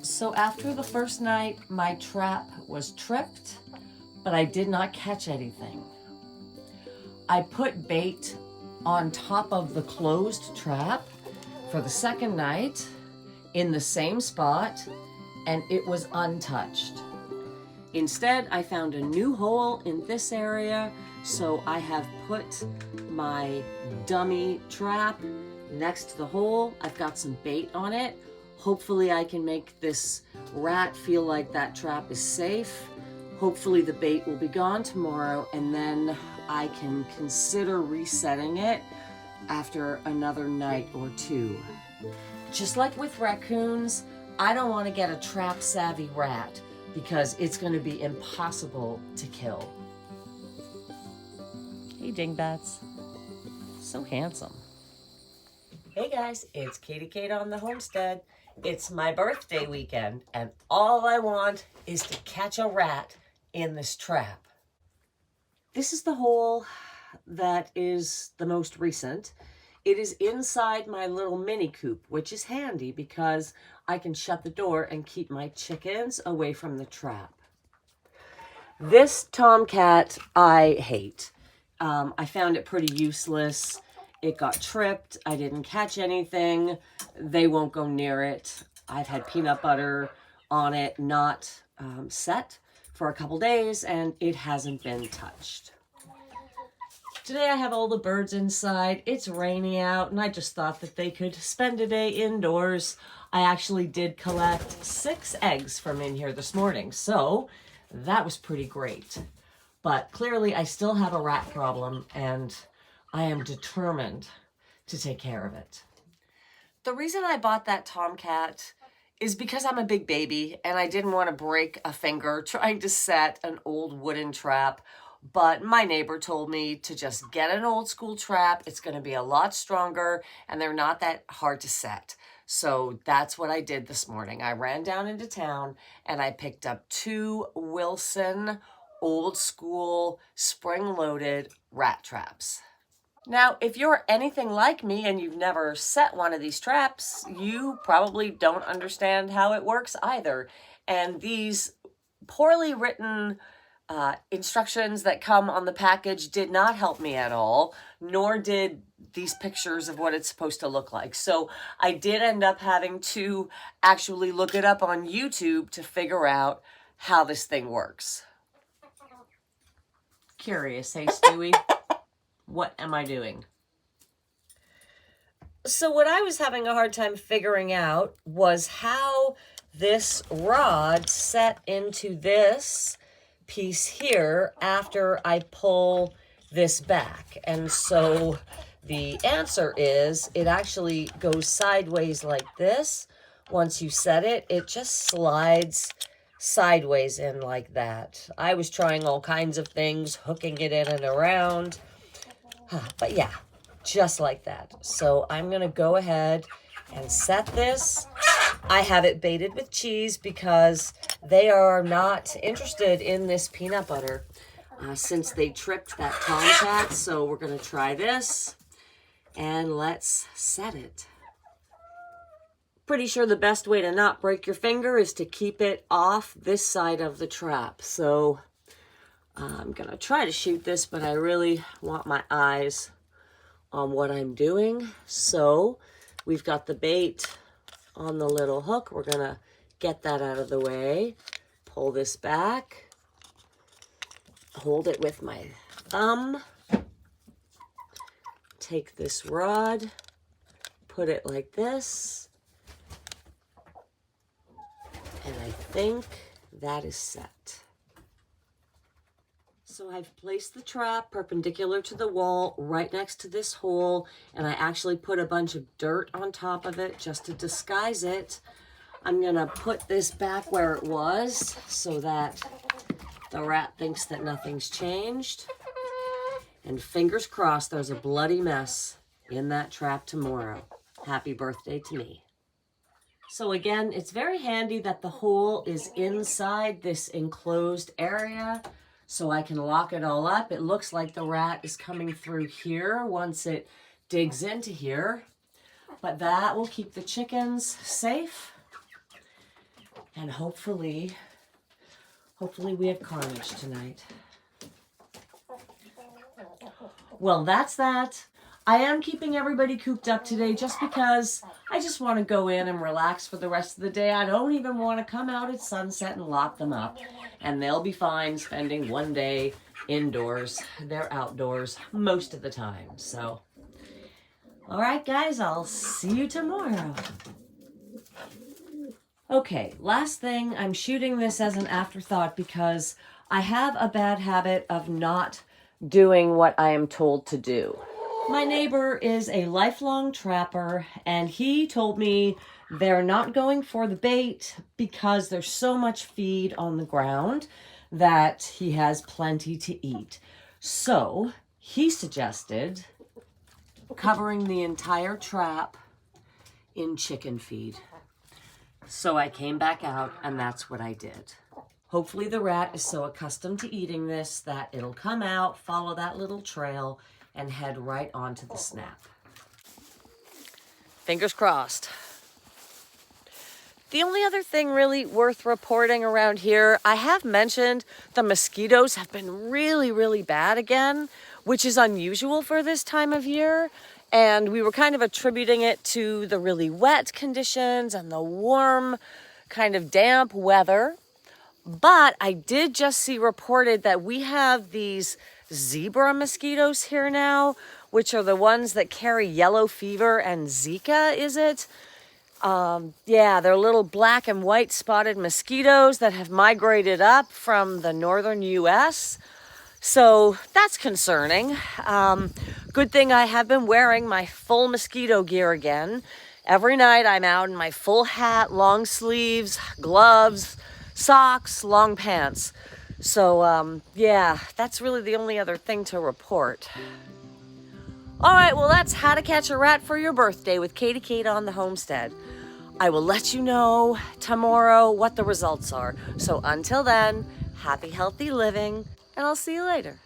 So after the first night, my trap was tripped, but I did not catch anything. I put bait on top of the closed trap for the second night in the same spot, and it was untouched. Instead, I found a new hole in this area, so I have put my dummy trap next to the hole. I've got some bait on it. Hopefully I can make this rat feel like that trap is safe. Hopefully the bait will be gone tomorrow, and then I can consider resetting it after another night or two. Just like with raccoons, I don't want to get a trap savvy rat because it's going to be impossible to kill. Hey dingbats, so handsome. Hey guys, it's Katie Kate on the Homestead. It's my birthday weekend, and all I want is to catch a rat in this trap. This is the hole that is the most recent. It is inside my little mini coop, which is handy because I can shut the door and keep my chickens away from the trap. This Tomcat I hate. I found it pretty useless. It got tripped. I didn't catch anything. They won't go near it. I've had peanut butter on it, not set, for a couple days, and it hasn't been touched. Today I have all the birds inside. It's rainy out, and I just thought that they could spend a day indoors. I actually did collect 6 eggs from in here this morning, so that was pretty great. But clearly I still have a rat problem, and I am determined to take care of it. The reason I bought that Tomcat is because I'm a big baby, and I didn't want to break a finger trying to set an old wooden trap. But my neighbor told me to just get an old school trap. It's going to be a lot stronger, and they're not that hard to set. So that's what I did this morning. I ran down into town, and I picked up 2 Wilson old school spring-loaded rat traps. Now, if you're anything like me and you've never set one of these traps, you probably don't understand how it works either. And these poorly written instructions that come on the package did not help me at all, nor did these pictures of what it's supposed to look like. So I did end up having to actually look it up on YouTube to figure out how this thing works. Curious, hey Stewie? What am I doing? So what I was having a hard time figuring out was how this rod set into this piece here after I pull this back. And so the answer is it actually goes sideways like this. Once you set it, it just slides sideways in like that. I was trying all kinds of things, hooking it in and around. But yeah, just like that. So I'm going to go ahead and set this. I have it baited with cheese because they are not interested in this peanut butter since they tripped that Tomcat. So we're going to try this and let's set it. Pretty sure the best way to not break your finger is to keep it off this side of the trap. So I'm going to try to shoot this, but I really want my eyes on what I'm doing. So we've got the bait on the little hook. We're going to get that out of the way. Pull this back. Hold it with my thumb. Take this rod. Put it like this. And I think that is set. So I've placed the trap perpendicular to the wall right next to this hole, and I actually put a bunch of dirt on top of it just to disguise it. I'm gonna put this back where it was so that the rat thinks that nothing's changed. And fingers crossed there's a bloody mess in that trap tomorrow. Happy birthday to me. So again, it's very handy that the hole is inside this enclosed area so I can lock it all up. It looks like the rat is coming through here once it digs into here, but that will keep the chickens safe, and hopefully we have carnage tonight. Well, that's that. I am keeping everybody cooped up today just because I just want to go in and relax for the rest of the day. I don't even want to come out at sunset and lock them up. And they'll be fine spending one day indoors. They're outdoors most of the time. So, all right, guys, I'll see you tomorrow. Okay, last thing, I'm shooting this as an afterthought because I have a bad habit of not doing what I am told to do. My neighbor is a lifelong trapper, and he told me they're not going for the bait because there's so much feed on the ground that he has plenty to eat. So he suggested covering the entire trap in chicken feed. So I came back out, and that's what I did. Hopefully the rat is so accustomed to eating this that it'll come out, follow that little trail, and head right onto the snap. Fingers crossed. The only other thing really worth reporting around here, I have mentioned the mosquitoes have been really, really bad again, which is unusual for this time of year. And we were kind of attributing it to the really wet conditions and the warm, kind of damp weather. But I did just see reported that we have these zebra mosquitoes here now, which are the ones that carry yellow fever and Zika, is it? Yeah, they're little black and white spotted mosquitoes that have migrated up from the northern US. So that's concerning. Good thing I have been wearing my full mosquito gear again. Every night I'm out in my full hat, long sleeves, gloves, socks, long pants. So, yeah, that's really the only other thing to report. All right, well, that's how to catch a rat for your birthday with Katie Kate on the Homestead. I will let you know tomorrow what the results are. So until then, happy, healthy living, and I'll see you later.